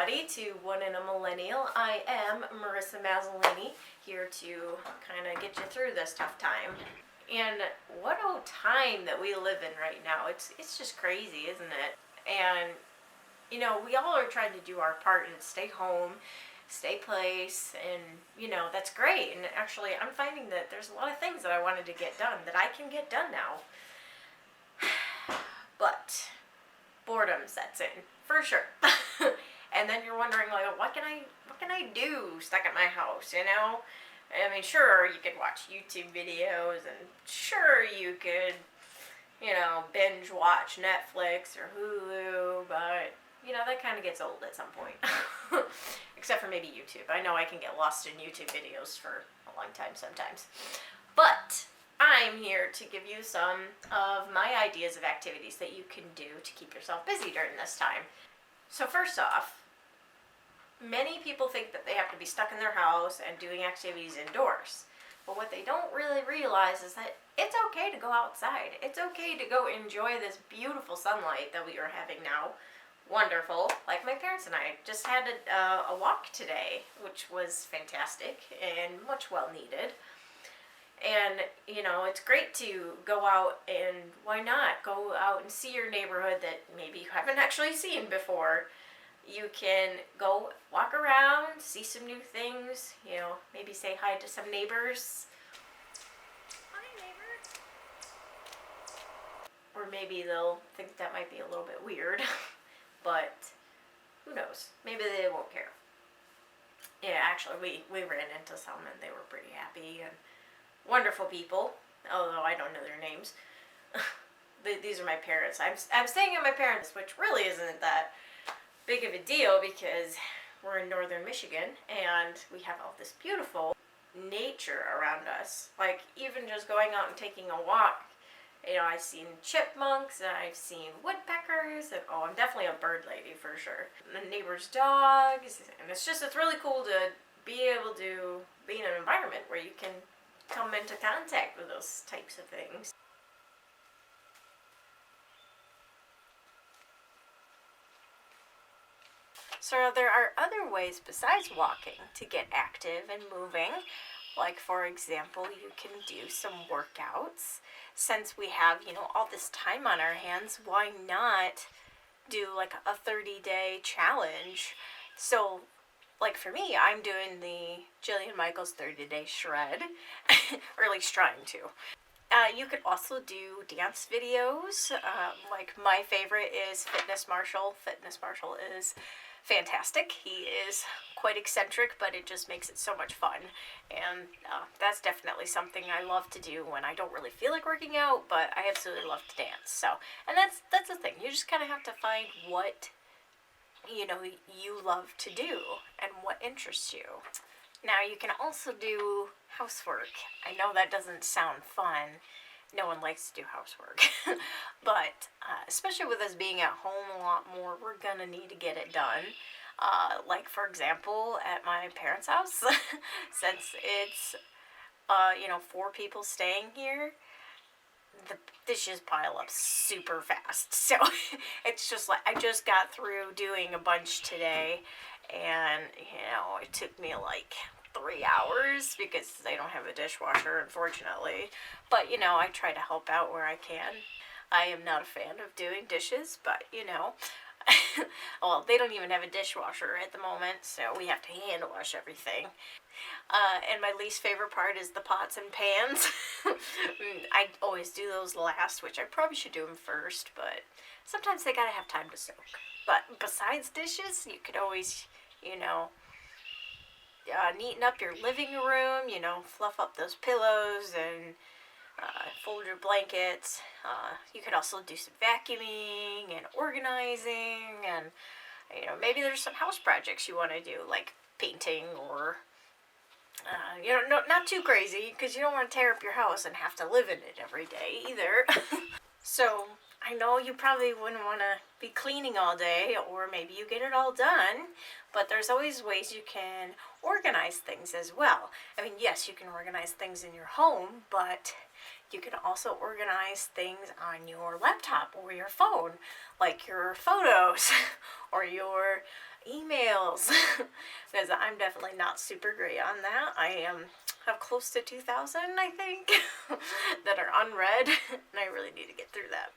everybody, to One in a Millennial. I am Marissa Mazzolini, here to kind of get you through this tough time. And what a time that we live in right now. It's just crazy, isn't it? And, you know, we all are trying to do our part and stay home, stay place, and, you know, that's great. And actually, I'm finding that there's a lot of things that I wanted to get done that I can get done now. But boredom sets in, for sure. And then you're wondering, like, what can I do stuck at my house, you know? I mean, sure, you could watch YouTube videos, and sure, you could, you know, binge watch Netflix or Hulu, but, you know, that kind of gets old at some point. Except for maybe YouTube. I know I can get lost in YouTube videos for a long time sometimes. But I'm here to give you some of my ideas of activities that you can do to keep yourself busy during this time. So first off, many people think that they have to be stuck in their house and doing activities indoors. But what they don't really realize is that it's okay to go outside. It's okay to go enjoy this beautiful sunlight that we are having now. Wonderful. Like my parents and I just had a walk today, which was fantastic and much well needed. And, you know, it's great to go out and why not go out and see your neighborhood that maybe you haven't actually seen before. You can go walk around, see some new things, you know, maybe say hi to some neighbors. Hi, neighbor. Or maybe they'll think that might be a little bit weird, but who knows? Maybe they won't care. Yeah, actually, we ran into some and they were pretty happy and wonderful people, although I don't know their names. These are my parents. I'm staying at my parents', which really isn't that big of a deal because we're in northern Michigan and we have all this beautiful nature around us. Like, even just going out and taking a walk, you know, I've seen chipmunks and I've seen woodpeckers and I'm definitely a bird lady for sure. The neighbor's dogs, and it's really cool to be able to be in an environment where you can come into contact with those types of things. So there are other ways besides walking to get active and moving. Like, for example, you can do some workouts. Since we have, you know, all this time on our hands, why not do like a 30-day challenge? So, like for me, I'm doing the Jillian Michaels 30-day shred, or at least trying to. You could also do dance videos. Like my favorite is Fitness Marshall. Fitness Marshall is fantastic. He is quite eccentric, but it just makes it so much fun. And that's definitely something I love to do when I don't really feel like working out, but I absolutely love to dance. So, and that's the thing. You just kind of have to find what, you know, you love to do and what interests you. Now, you can also do housework. I know that doesn't sound fun. No one likes to do housework. But especially with us being at home a lot more, we're going to need to get it done. Like, for example, at my parents' house, since it's, you know, 4 people staying here, the dishes pile up super fast. So it's just like, I just got through doing a bunch today, and, you know, it took me like 3 hours because they don't have a dishwasher, unfortunately. But, you know, I try to help out where I can. I am not a fan of doing dishes, but, you know, well, they don't even have a dishwasher at the moment, so we have to hand wash everything. And my least favorite part is the pots and pans. I always do those last, which I probably should do them first, but sometimes they gotta have time to soak. But besides dishes, you could always, you know, neaten up your living room, you know, fluff up those pillows and fold your blankets. You could also do some vacuuming and organizing, and, you know, maybe there's some house projects you want to do, like painting or, you know, no, not too crazy, because you don't want to tear up your house and have to live in it every day either. So I know you probably wouldn't want to be cleaning all day, or maybe you get it all done, but there's always ways you can organize things as well. I mean, yes, you can organize things in your home, but you can also organize things on your laptop or your phone, like your photos or your emails, because I'm definitely not super great on that. I have close to 2,000, I think, that are unread, and I really need to get through that.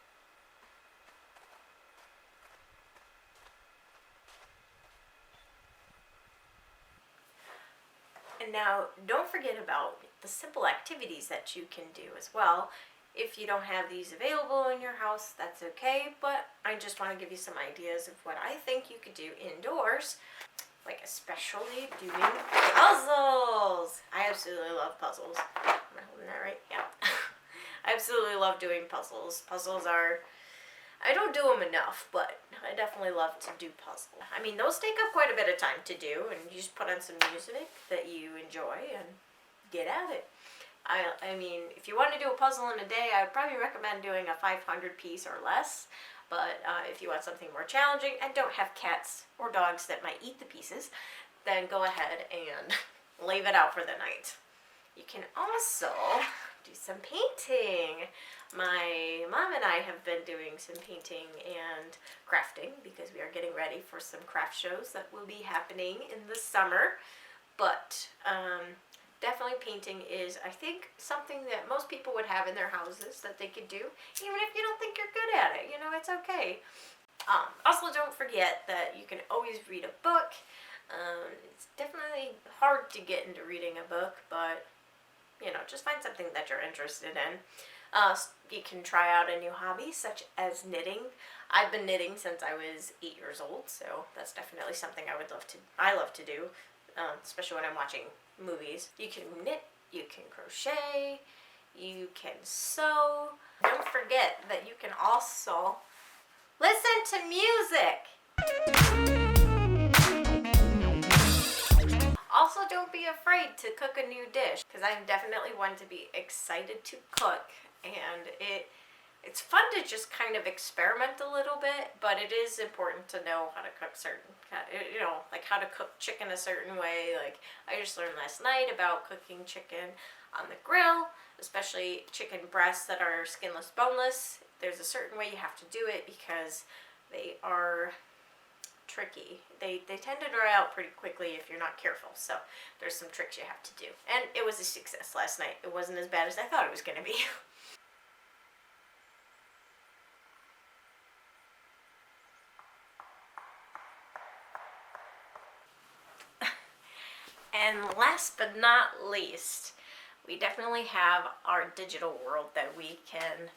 And now, don't forget about the simple activities that you can do as well. If you don't have these available in your house, that's okay, but I just want to give you some ideas of what I think you could do indoors, like especially doing puzzles. I absolutely love puzzles. Am I holding that right? Yeah. I absolutely love doing puzzles. Puzzles are, I don't do them enough, but I definitely love to do puzzles. I mean, those take up quite a bit of time to do, and you just put on some music that you enjoy and get at it. I mean, if you want to do a puzzle in a day, I would probably recommend doing a 500 piece or less. But if you want something more challenging and don't have cats or dogs that might eat the pieces, then go ahead and leave it out for the night. You can also do some painting. My mom and I have been doing some painting and crafting because we are getting ready for some craft shows that will be happening in the summer. But definitely painting is, I think, something that most people would have in their houses that they could do, even if you don't think you're good at it. You know, it's okay. Also, don't forget that you can always read a book. It's definitely hard to get into reading a book, but, you know, just find something that you're interested in. You can try out a new hobby, such as knitting. I've been knitting since I was 8 years old, so that's definitely something I love to do, especially when I'm watching movies. You can knit, you can crochet, you can sew. Don't forget that you can also listen to music. Also, don't be afraid to cook a new dish, because I'm definitely one to be excited to cook, and it's fun to just kind of experiment a little bit, but it is important to know how to cook like how to cook chicken a certain way. Like, I just learned last night about cooking chicken on the grill, especially chicken breasts that are skinless, boneless. There's a certain way you have to do it because they are tricky. They tend to dry out pretty quickly if you're not careful, so there's some tricks you have to do. And it was a success last night. It wasn't as bad as I thought it was going to be. And last but not least, we definitely have our digital world that we can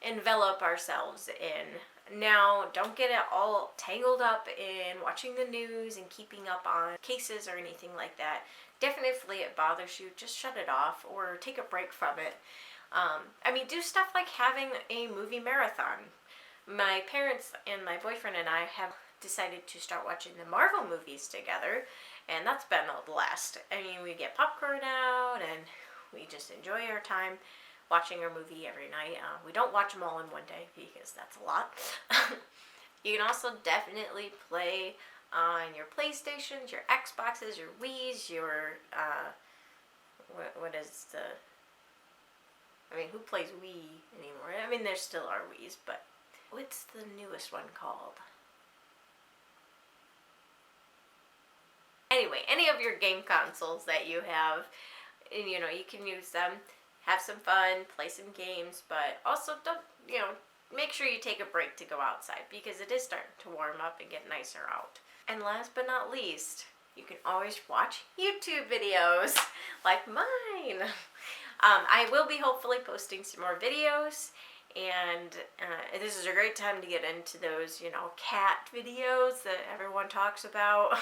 envelop ourselves in. Now, don't get it all tangled up in watching the news and keeping up on cases or anything like that. Definitely if it bothers you, just shut it off or take a break from it. I mean, do stuff like having a movie marathon. My parents and my boyfriend and I have decided to start watching the Marvel movies together, and that's been a blast. I mean, we get popcorn out and we just enjoy our time watching our movie every night. We don't watch them all in one day because that's a lot. You can also definitely play on your PlayStations, your Xboxes, your Wiis, your what is the, I mean, who plays Wii anymore? I mean, there still are Wiis, but what's the newest one called? Anyway, any of your game consoles that you have, and, you know, you can use them, have some fun, play some games, but also don't, you know, make sure you take a break to go outside because it is starting to warm up and get nicer out. And last but not least, you can always watch YouTube videos like mine. I will be hopefully posting some more videos, and this is a great time to get into those, you know, cat videos that everyone talks about.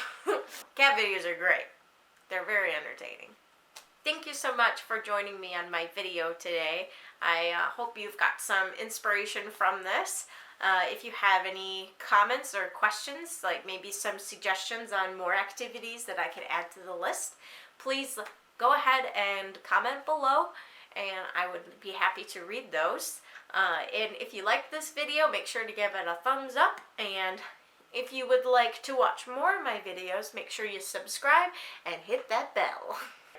Cat videos are great. They're very entertaining. Thank you so much for joining me on my video today. I hope you've got some inspiration from this. If you have any comments or questions, like maybe some suggestions on more activities that I could add to the list, please go ahead and comment below, and I would be happy to read those. And if you like this video, make sure to give it a thumbs up, and if you would like to watch more of my videos, make sure you subscribe and hit that bell.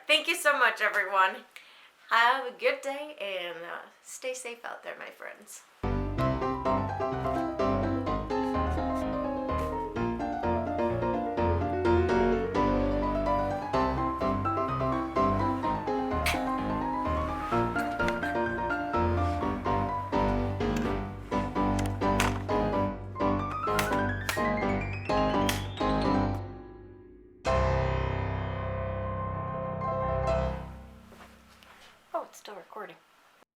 Thank you so much, everyone. Have a good day, and stay safe out there, my friends. still recording.